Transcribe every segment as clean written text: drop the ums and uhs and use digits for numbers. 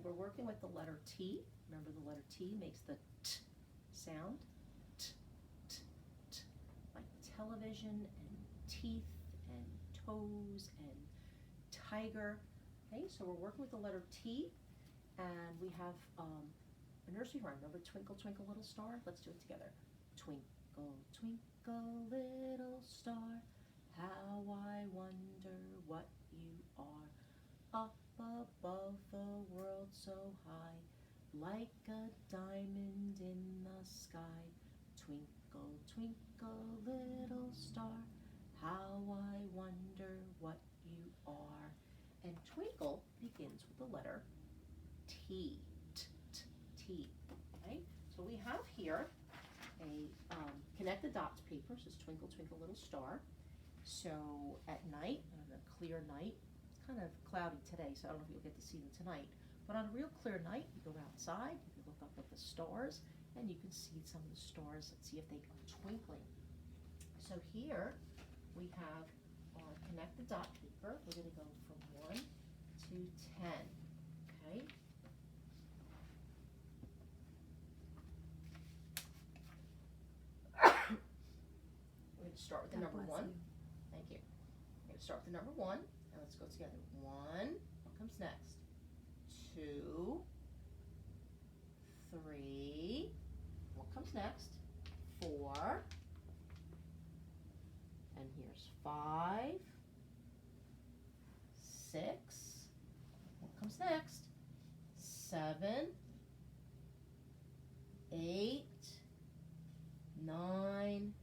we're working with the letter T. Remember, the letter T makes the T sound. T, T, T, like television and teeth and toes and tiger. Okay, so we're working with the letter T, and we have a nursery rhyme. Remember Twinkle Twinkle Little Star? Let's do it together. Twinkle twinkle little star, how I wonder what you are. Up above the world so high, like a diamond in the sky. Twinkle twinkle little star, how I wonder what you are. And twinkle begins with the letter T. T, T, T. Okay? So we have here a connect the dots paper. It says Twinkle Twinkle Little Star. So at night, on a clear night, it's kind of cloudy today, so I don't know if you'll get to see them tonight. But on a real clear night, you go outside, you can look up at the stars, and you can see some of the stars and see if they are twinkling. So here we have our connect the dot paper. We're going to go from 1 to 10. Okay? We're going to start with the number 1. Thank you. We're going to start with the number 1, and let's go together. 1. What comes next? 2. 3. What comes next? 4. And here's 5. 6. What comes next? 7. 8. 9.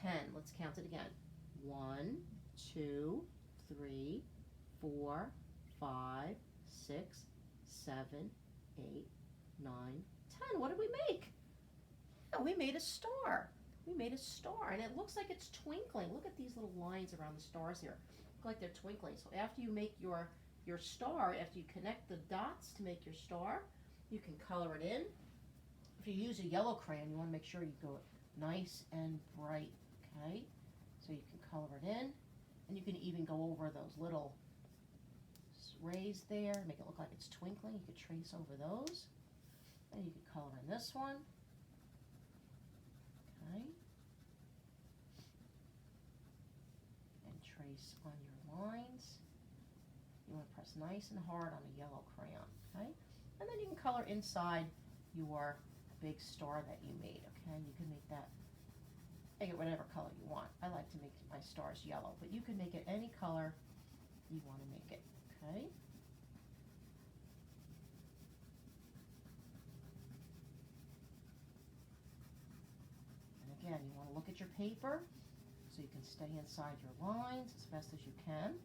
10. Let's count it again. 1, 2, 3, 4, 5, 6, 7, 8, 9, 10. What did we make? Oh, we made a star. We made a star, and it looks like it's twinkling. Look at these little lines around the stars here. Look like they're twinkling. So after you make your star, after you connect the dots to make your star, you can color it in. If you use a yellow crayon, you want to make sure you go nice and bright, okay? So you can color it in, and you can even go over those little rays there, make it look like it's twinkling. You could trace over those, and you could color in this one, okay? And trace on your lines. You want to press nice and hard on a yellow crayon, okay? And then you can color inside your big star that you made, okay? You can make it whatever color you want. I like to make my stars yellow, but you can make it any color you want to make it, okay? And again, you want to look at your paper so you can stay inside your lines as best as you can.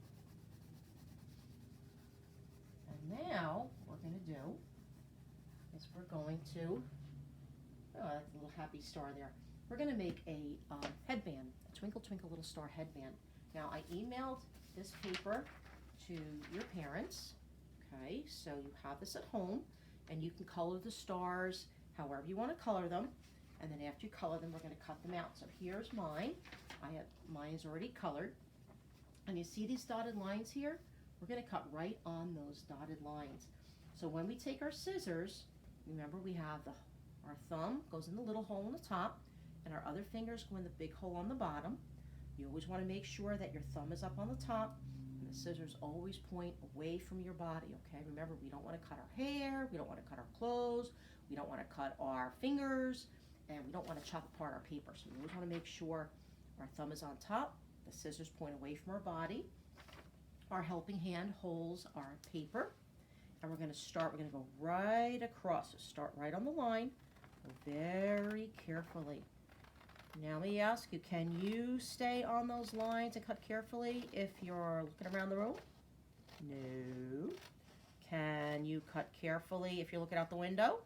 And now, what we're going to do is we're going to, oh, that's a little happy star there. We're going to make a headband, a Twinkle Twinkle Little Star headband. Now, I emailed this paper to your parents, okay? So you have this at home, and you can color the stars however you want to color them. And then after you color them, we're going to cut them out. So here's mine. Mine is already colored. And you see these dotted lines here? We're going to cut right on those dotted lines. So when we take our scissors, remember we have our thumb goes in the little hole in the top, and our other fingers go in the big hole on the bottom. You always want to make sure that your thumb is up on the top, and the scissors always point away from your body, okay? Remember, we don't want to cut our hair, we don't want to cut our clothes, we don't want to cut our fingers, and we don't want to chop apart our paper. So we always want to make sure our thumb is on top, the scissors point away from our body, our helping hand holds our paper, and we're going to go right across. So start right on the line, go very carefully. Now let me ask you, can you stay on those lines and cut carefully if you're looking around the room? No. Can you cut carefully if you're looking out the window?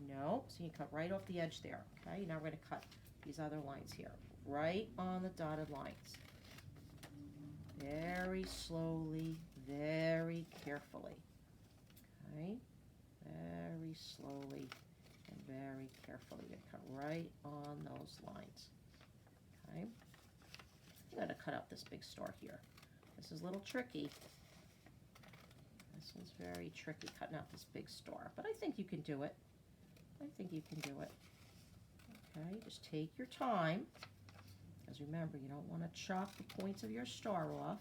No. So you cut right off the edge there. Okay, now we're going to cut these other lines here, right on the dotted lines. Very slowly, very carefully. Okay, very slowly and very carefully. You're going to cut right on those lines. Okay, I'm going to cut out this big star here. This is a little tricky. This one's very tricky, cutting out this big star, but I think you can do it. I think you can do it. Okay, just take your time, because remember, you don't want to chop the points of your star off.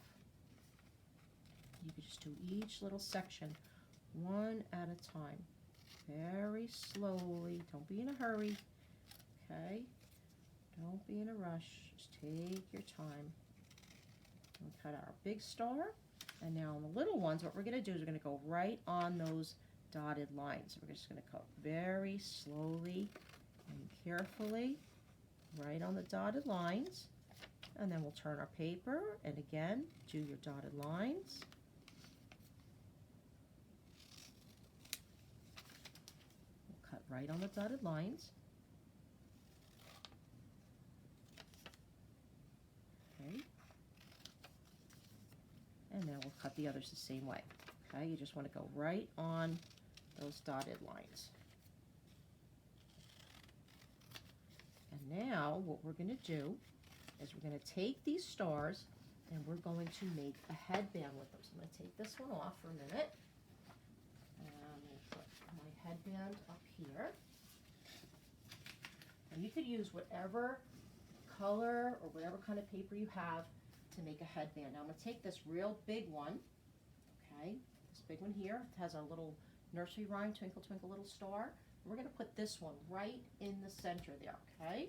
You can just do each little section one at a time, very slowly. Don't be in a hurry, okay? Don't be in a rush. Just take your time. We cut our big star, and now on the little ones, what we're going to do is we're going to go right on those dotted lines. We're just going to cut very slowly and carefully right on the dotted lines, and then we'll turn our paper and again do your dotted lines. We'll cut right on the dotted lines. Okay. And then we'll cut the others the same way. Okay, you just want to go right on those dotted lines. And now what we're going to do is we're going to take these stars and we're going to make a headband with them. So I'm going to take this one off for a minute. And I'm going to put my headband up here. And you could use whatever color or whatever kind of paper you have to make a headband. Now I'm going to take this real big one, okay, this big one here. It has our little nursery rhyme, Twinkle Twinkle Little Star. And we're going to put this one right in the center there, okay?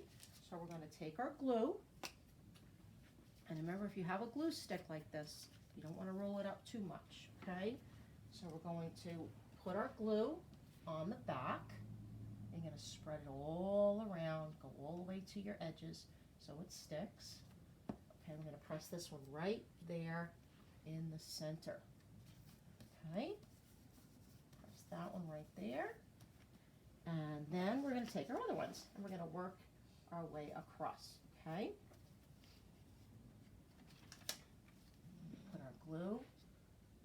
So we're going to take our glue, and remember, if you have a glue stick like this, you don't want to roll it up too much, okay? So we're going to put our glue on the back. You're going to spread it all around, go all the way to your edges so it sticks. Okay, I'm going to press this one right there in the center. Okay, press that one right there. And then we're going to take our other ones and we're going to work our way across. Okay, put our glue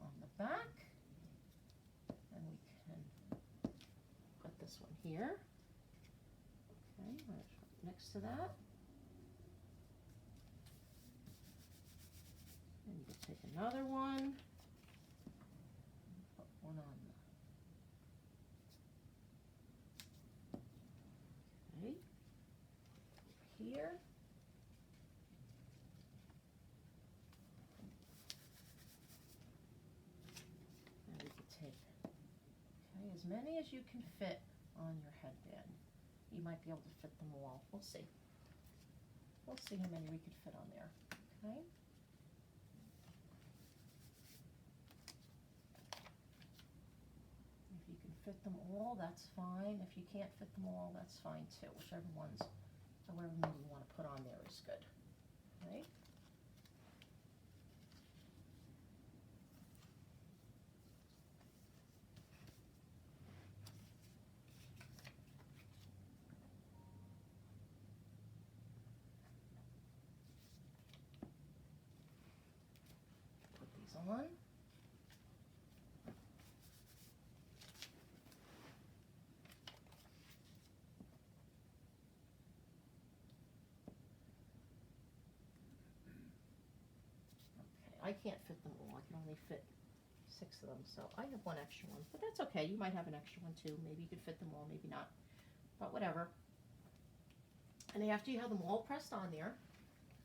on the back, and we can put this one here. Okay, next to that. And you can take another one, put one on the, okay, here. And we can take, okay, as many as you can fit on your headband. You might be able to fit them all. We'll see. We'll see how many we can fit on there. Okay. Fit them all, that's fine. If you can't fit them all, that's fine too. Whichever ones, however many you want to put on there is good. Okay. Put these on. I can't fit them all. I can only fit 6 of them, so I have one extra one. But that's okay. You might have an extra one too. Maybe you could fit them all, maybe not. But whatever. And after you have them all pressed on there,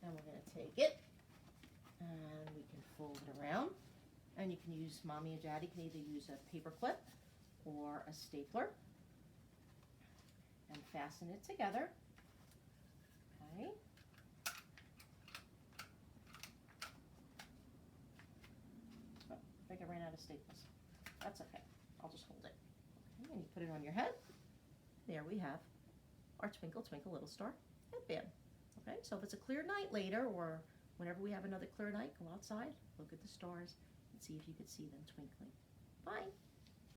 then we're going to take it and we can fold it around. And you can use, Mommy and Daddy can either use a paper clip or a stapler and fasten it together. Okay. I think I ran out of staples. That's okay. I'll just hold it. Okay, and you put it on your head. There we have our Twinkle Twinkle Little Star headband. Okay, so if it's a clear night later or whenever we have another clear night, go outside, look at the stars, and see if you could see them twinkling. Bye.